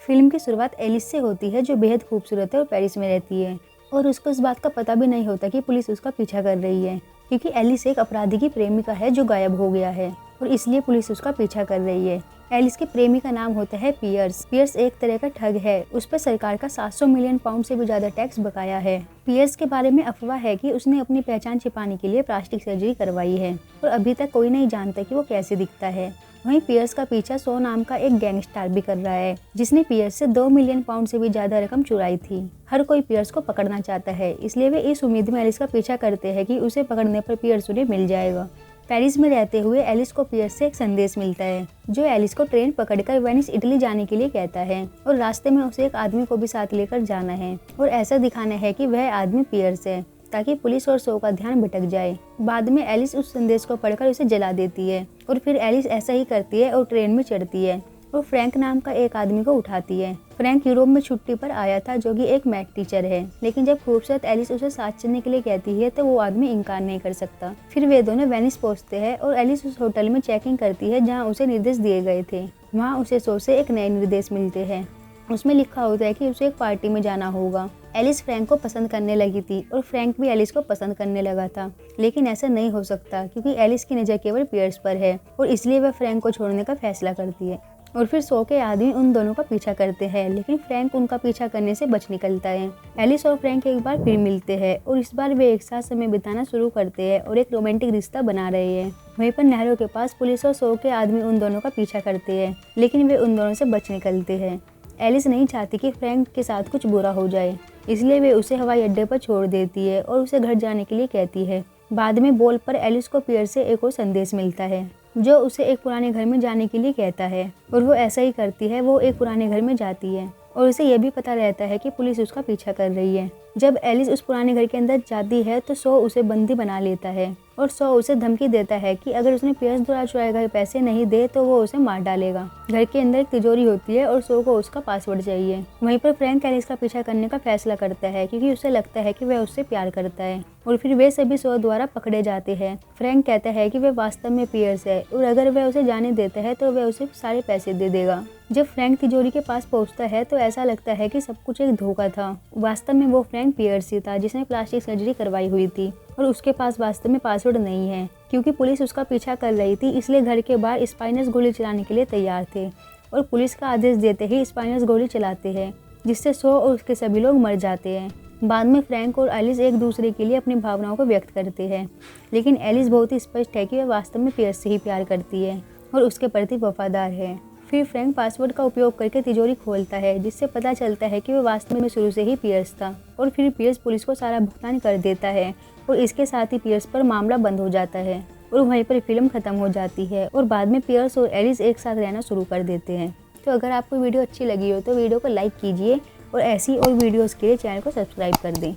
Film की शुरुआत Alice से होती है, जो बेहद खूबसूरत है और पेरिस में रहती है और उसको इस बात का पता भी नहीं होता कि पुलिस उसका पीछा कर रही है, क्योंकि एलिस एक अपराधी की प्रेमिका है जो गायब हो गया है और इसलिए पुलिस उसका पीछा कर रही है। एलिस के प्रेमी का नाम होता है पियर्स। पियर्स एक तरह का ठग है, उस पर सरकार का 700 मिलियन पाउंड से भी ज्यादा टैक्स बकाया है। पियर्स के बारे में अफवाह है कि उसने अपनी पहचान छिपाने के लिए प्लास्टिक सर्जरी करवाई है और अभी तक कोई नहीं जानता कि वो कैसे दिखता है। वहीं पियर्स का पीछा सो नाम का एक गैंगस्टर भी कर रहा है, जिसने पियर्स से 2 मिलियन पाउंड से भी ज्यादा रकम चुराई थी। हर कोई पियर्स को पकड़ना चाहता है, इसलिए वे इस उम्मीद में एलिस का पीछा करते हैं कि उसे पकड़ने पर पियर्स उन्हें मिल जाएगा। पेरिस में रहते हुए एलिस को पियर्स से एक संदेश मिलता है, जो एलिस को ट्रेन पकड़कर वेनिस इटली जाने के लिए कहता है और रास्ते में उसे एक आदमी को भी साथ लेकर जाना है और ऐसा दिखाना है कि वह आदमी पियर्स है, ताकि पुलिस और सो का ध्यान भटक जाए। बाद में एलिस उस संदेश को पढ़कर उसे जला देती है और फिर एलिस ऐसा ही करती है और ट्रेन में चढ़ती है और फ्रैंक नाम का एक आदमी को उठाती है। फ्रैंक यूरोप में छुट्टी पर आया था, जो कि एक मैथ टीचर है, लेकिन जब खूबसूरत एलिस उसे साथ चलने के लिए कहती है तो वो आदमी इनकार नहीं कर सकता। फिर वे दोनों वेनिस पहुंचते हैं और एलिस उस होटल में चेकिंग करती है जहां उसे निर्देश दिए गए थे। वहां उसे सो से एक नए निर्देश मिलते हैं। उसमें लिखा होता है कि उसे एक पार्टी में जाना होगा। एलिस फ्रैंक को पसंद करने लगी थी और फ्रैंक भी एलिस को पसंद करने लगा था, लेकिन ऐसा नहीं हो सकता क्योंकि एलिस की नज़र केवल पियर्स पर है और इसलिए वह फ्रैंक को छोड़ने का फैसला करती है। और फिर सो के आदमी उन दोनों का पीछा करते हैं, लेकिन फ्रैंक उनका पीछा करने से बच निकलता है। एलिस और फ्रैंक एक बार फिर मिलते हैं और इस बार वे एक साथ समय बिताना शुरू करते हैं और एक रोमांटिक रिश्ता बना रहे हैं। वहीं पर नहरों के पास पुलिस और सो के आदमी उन दोनों का पीछा करते हैं, लेकिन वे उन दोनों से बच निकलते हैं। एलिस नहीं चाहती कि फ्रैंक के साथ कुछ बुरा हो जाए, इसलिए वे उसे हवाई अड्डे पर छोड़ देती है और उसे घर जाने के लिए कहती है। बाद में बोल पर एलिस को पियर्स से एक और संदेश मिलता है, जो उसे एक पुराने घर में जाने के लिए कहता है और वो ऐसा ही करती है। वो एक पुराने घर में जाती है और उसे यह भी पता रहता है कि पुलिस उसका पीछा कर रही है। जब एलिस उस पुराने घर के अंदर जाती है तो सो उसे बंदी बना लेता है और सो उसे धमकी देता है कि अगर उसने पियर्स द्वारा चुराए गए पैसे नहीं दे तो वो उसे मार डालेगा। घर के अंदर एक तिजोरी होती है और सो को उसका पासवर्ड चाहिए। वहीं पर फ्रैंक एलिस का पीछा करने का फैसला करता है, क्योंकि उसे लगता है कि वह उससे प्यार करता है और फिर वे सभी सो द्वारा पकड़े जाते हैं। फ्रैंक कहता है कि वह वास्तव में पियर्स है और अगर वह उसे जाने देता है तो वह उसे सारे पैसे दे देगा। जब फ्रैंक तिजोरी के पास पहुंचता है तो ऐसा लगता है कि सब कुछ एक धोखा था। वास्तव में वो फ्रैंक पियर्स ही था, जिसने प्लास्टिक सर्जरी करवाई हुई थी और उसके पास वास्तव में पासवर्ड नहीं है। क्योंकि पुलिस उसका पीछा कर रही थी, इसलिए घर के बाहर स्पाइनर्स गोली चलाने के लिए तैयार थे और पुलिस का आदेश देते ही स्पाइनर्स गोली चलाते हैं, जिससे सो और उसके सभी लोग मर जाते हैं। बाद में फ्रैंक और एलिस एक दूसरे के लिए अपनी भावनाओं को व्यक्त करते हैं, लेकिन एलिस बहुत ही स्पष्ट है कि वह वास्तव में पियर्स से ही प्यार करती है और उसके प्रति वफादार है। फिर फ्रैंक पासवर्ड का उपयोग करके तिजोरी खोलता है, जिससे पता चलता है कि वह वास्तव में शुरू से ही पियर्स था और फिर पियर्स पुलिस को सारा भुगतान कर देता है और इसके साथ ही पियर्स पर मामला बंद हो जाता है और वहीं पर फिल्म खत्म हो जाती है और बाद में पियर्स और एलिस एक साथ रहना शुरू कर देते हैं। तो अगर आपको वीडियो अच्छी लगी हो तो वीडियो को लाइक कीजिए और ऐसी और वीडियोज़ के लिए चैनल को सब्सक्राइब कर दें।